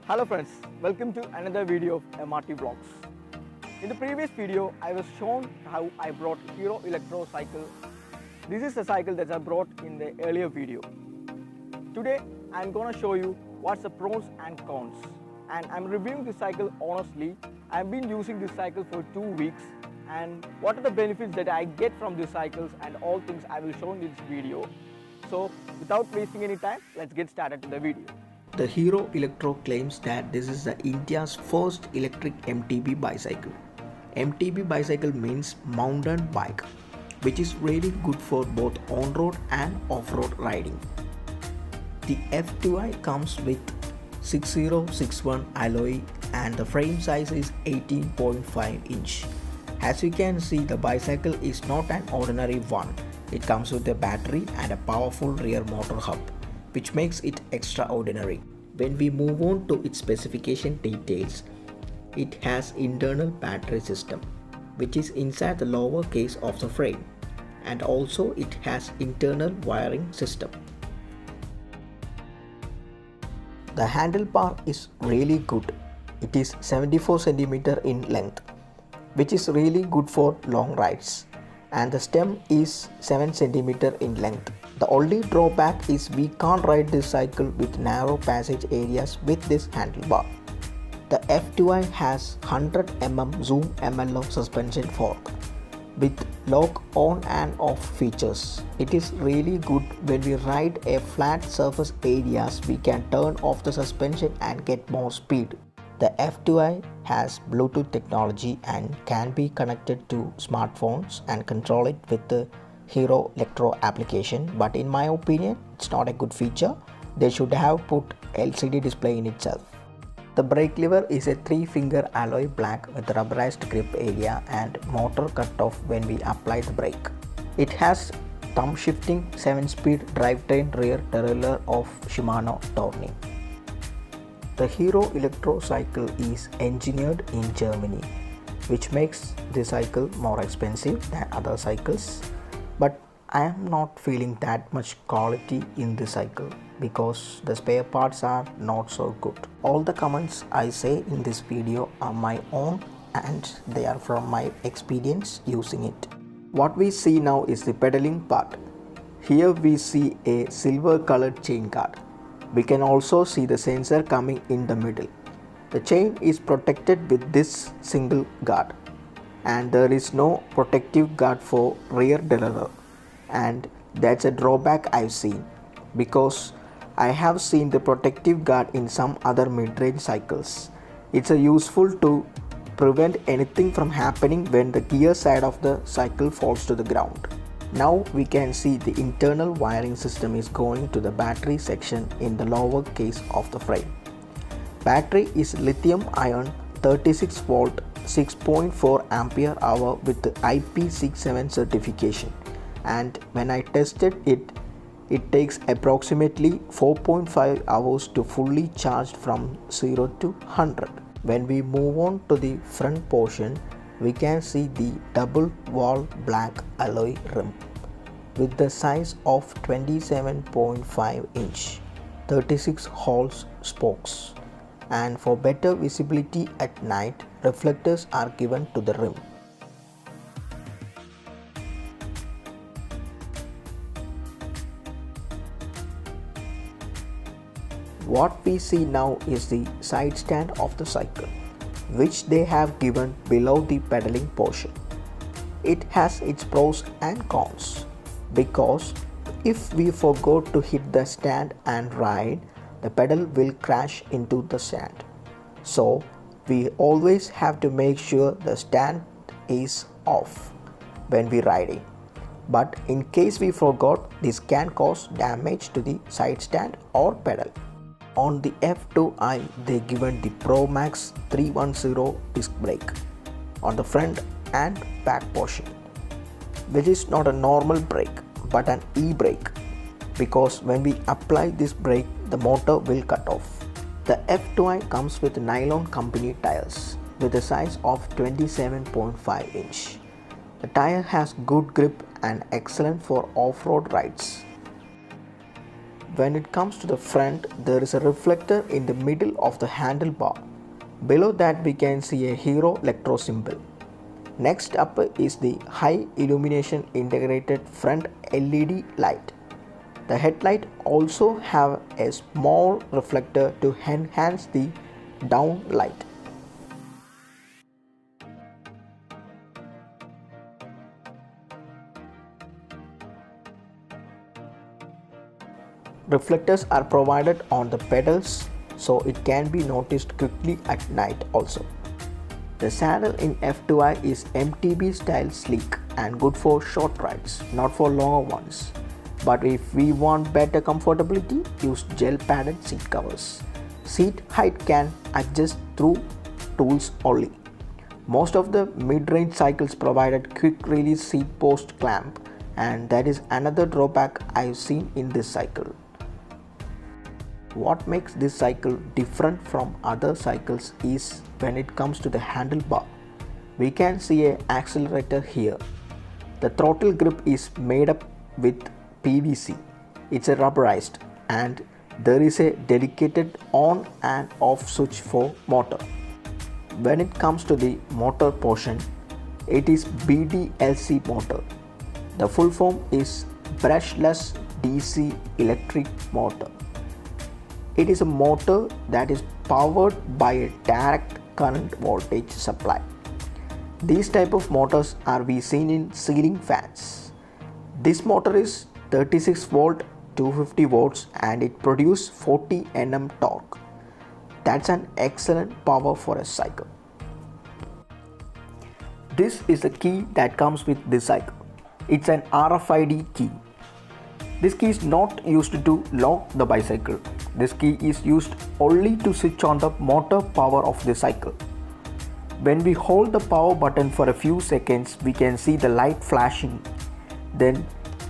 Hello friends, welcome to another video of MRT Vlogs. In the previous video, I was shown how I brought Hero Electro cycle. This is the cycle that I brought in the earlier video. Today, I'm gonna show you what's the pros and cons. And I'm reviewing this cycle honestly. I've been using this cycle for 2 weeks and what are the benefits that I get from these cycles and all things I will show in this video. So without wasting any time, let's get started to the video. The Hero Electro claims that this is the India's first electric MTB bicycle. MTB bicycle means mountain bike, which is really good for both on-road and off-road riding. The F2i comes with 6061 alloy and the frame size is 18.5 inch. As you can see, the bicycle is not an ordinary one. It comes with a battery and a powerful rear motor hub, which makes it extraordinary. When we move on to its specification details, it has internal battery system, which is inside the lower case of the frame, and also it has internal wiring system. The handlebar is really good. It is 74 cm in length, which is really good for long rides, and the stem is 7 cm in length. The only drawback is we can't ride this cycle with narrow passage areas with this handlebar. The F2i has 100 mm zoom MLO suspension fork with lock on and off features. It is really good when we ride a flat surface areas. We can turn off the suspension and get more speed. The F2i has Bluetooth technology and can be connected to smartphones and control it with the Hero Electro application, but in my opinion, it's not a good feature. They should have put LCD display in itself. The brake lever is a 3-finger alloy black with rubberized grip area and motor cutoff when we apply the brake. It has thumb shifting 7-speed drivetrain rear derailleur of Shimano Tourney. The Hero Electro cycle is engineered in Germany, which makes the cycle more expensive than other cycles. But I am not feeling that much quality in the cycle because the spare parts are not so good. All the comments I say in this video are my own and they are from my experience using it. What we see now is the pedaling part. Here we see a silver colored chain guard. We can also see the sensor coming in the middle. The chain is protected with this single guard, and there is no protective guard for rear derailleur, and that's a drawback I've seen because I have seen the protective guard in some other mid-range cycles. It's a useful to prevent anything from happening when the gear side of the cycle falls to the ground. Now we can see the internal wiring system is going to the battery section in the lower case of the frame. Battery is lithium ion 36 volt 6.4 ampere hour with the IP67 certification, and when I tested it, it takes approximately 4.5 hours to fully charge from 0 to 100. When we move on to the front portion, we can see the double wall black alloy rim with the size of 27.5 inch, 36 holes spokes, and for better visibility at night, reflectors are given to the rim. What we see now is the side stand of the cycle, which they have given below the pedaling portion. It has its pros and cons because if we forgot to hit the stand and ride, the pedal will crash into the sand. So we always have to make sure the stand is off when we riding. But in case we forgot, this can cause damage to the side stand or pedal. On the F2i, they given the Pro Max 310 disc brake on the front and back portion, which is not a normal brake but an e-brake, because when we apply this brake, the motor will cut off. The F2i comes with nylon company tires with a size of 27.5 inch. The tire has good grip and excellent for off-road rides. when it comes to the front, there is a reflector in the middle of the handlebar. Below that we can see a Hero Lectro symbol. Next up is the high illumination integrated front LED light. The headlight also have a small reflector to enhance the down light. Reflectors are provided on the pedals so it can be noticed quickly at night also. The saddle in F2i is MTB style sleek and good for short rides, not for longer ones. But if we want better comfortability, use gel padded seat covers. Seat height can adjust through tools only. Most of the mid-range cycles provided quick release seat post clamp, and that is another drawback I've seen in this cycle. What makes this cycle different from other cycles is when it comes to the handlebar. We can see an accelerator here. The throttle grip is made up with PVC. It's a rubberized, and there is a dedicated on and off switch for motor. When it comes to the motor portion, it is BDLC motor. The full form is brushless DC electric motor. It is a motor that is powered by a direct current voltage supply. These type of motors are we seen in ceiling fans. This motor is 36 volt 250 volts and it produces 40 Nm torque. That's an excellent power for a cycle. This is the key that comes with this cycle. It's an RFID key. This key is not used to lock the bicycle. This key is used only to switch on the motor power of the cycle. When we hold the power button for a few seconds, we can see the light flashing. Then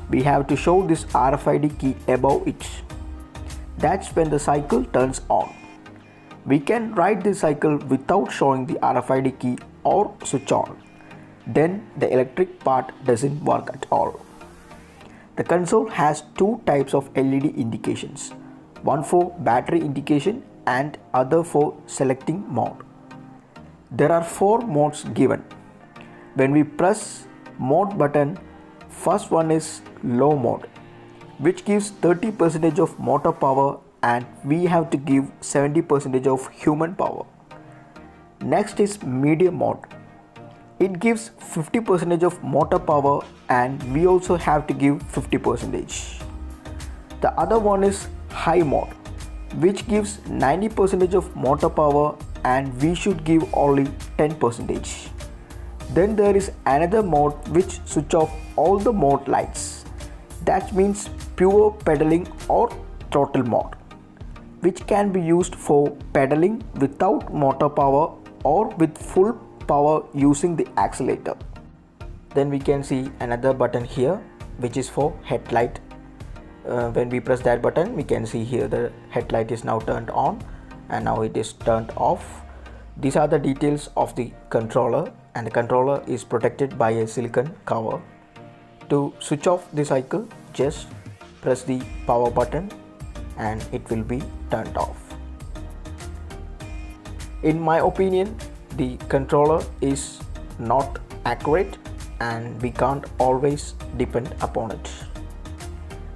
we have to show this RFID key above it. That's when the cycle turns on. We can ride the cycle without showing the RFID key or switch on. Then the electric part doesn't work at all. The console has two types of LED indications, one for battery indication and other for selecting mode. There are 4 modes given. When we press mode button, first one is low mode, which gives 30% of motor power and we have to give 70% of human power. Next is medium mode. It gives 50% of motor power and we also have to give 50%. The other one is high mode, which gives 90% of motor power and we should give only 10%. Then there is another mode which switch off all the mode lights. That means pure pedaling or throttle mode, which can be used for pedaling without motor power or with full power using the accelerator. Then we can see another button here which is for headlight. When we press that button, we can see here the headlight is now turned on and now it is turned off. These are the details of the controller, and the controller is protected by a silicone cover. To switch off the cycle, just press the power button and it will be turned off. In my opinion, the controller is not accurate and we can't always depend upon it.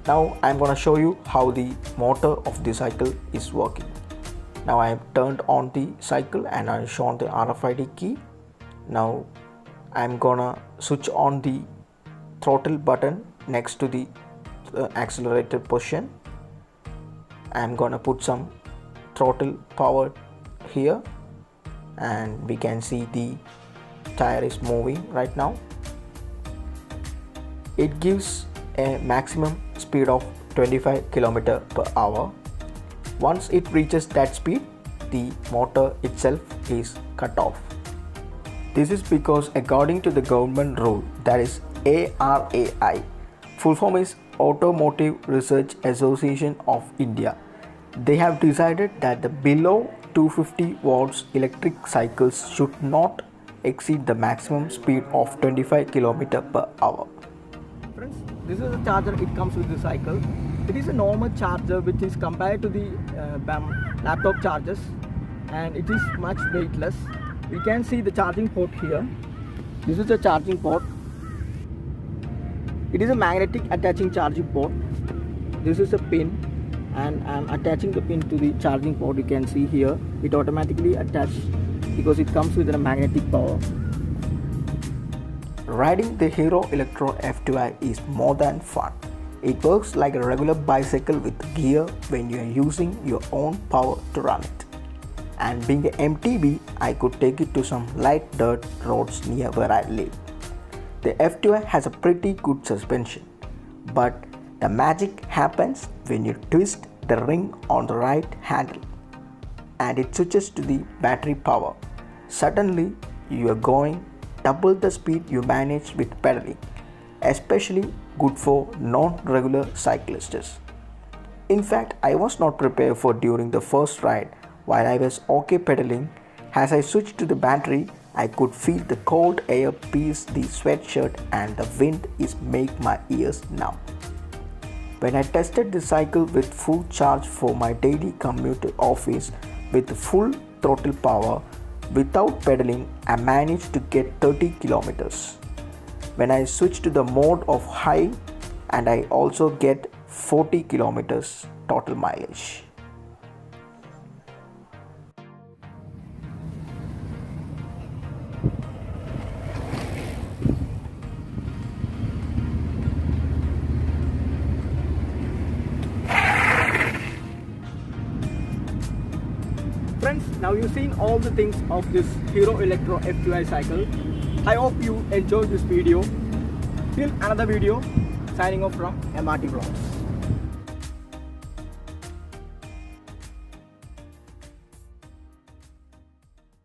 Now I'm gonna show you how the motor of the cycle is working. Now I have turned on the cycle and I've shown the RFID key. Now I'm gonna switch on the throttle button next to the accelerator position. I'm gonna put some throttle power here and we can see the tire is moving right now. It gives a maximum speed of 25 km/h. Once it reaches that speed, the motor itself is cut off. This is because according to the government rule, that is ARAI, full form is Automotive Research Association of India, they have decided that the below 250 watts electric cycles should not exceed the maximum speed of 25 km/h. Friends, this is the charger, it comes with the cycle. It is a normal charger which is compared to the laptop chargers, and it is much weightless. You can see the charging port here. This is a charging port. It is a magnetic attaching charging port. This is a pin, and I am attaching the pin to the charging port. You can see here it automatically attaches because it comes with a magnetic power. Riding the Hero Electro F2i is more than fun. It works like a regular bicycle with gear when you are using your own power to run it. And being an MTB, I could take it to some light dirt roads near where I live. The F2i has a pretty good suspension, but the magic happens when you twist the ring on the right handle and it switches to the battery power. Suddenly, you are going double the speed you manage with pedaling, especially good for non-regular cyclists. In fact, I was not prepared for during the first ride. While I was okay pedaling, as I switched to the battery, I could feel the cold air pierce the sweatshirt and the wind is make my ears numb. When I tested the cycle with full charge for my daily commute to office with full throttle power, without pedaling, I managed to get 30 kilometers. When I switched to the mode of high, and I also get 40 kilometers total mileage. Friends, now you've seen all the things of this Hero Electro F2i cycle. I hope you enjoyed this video. Till another video, signing off from MRT Vlogs.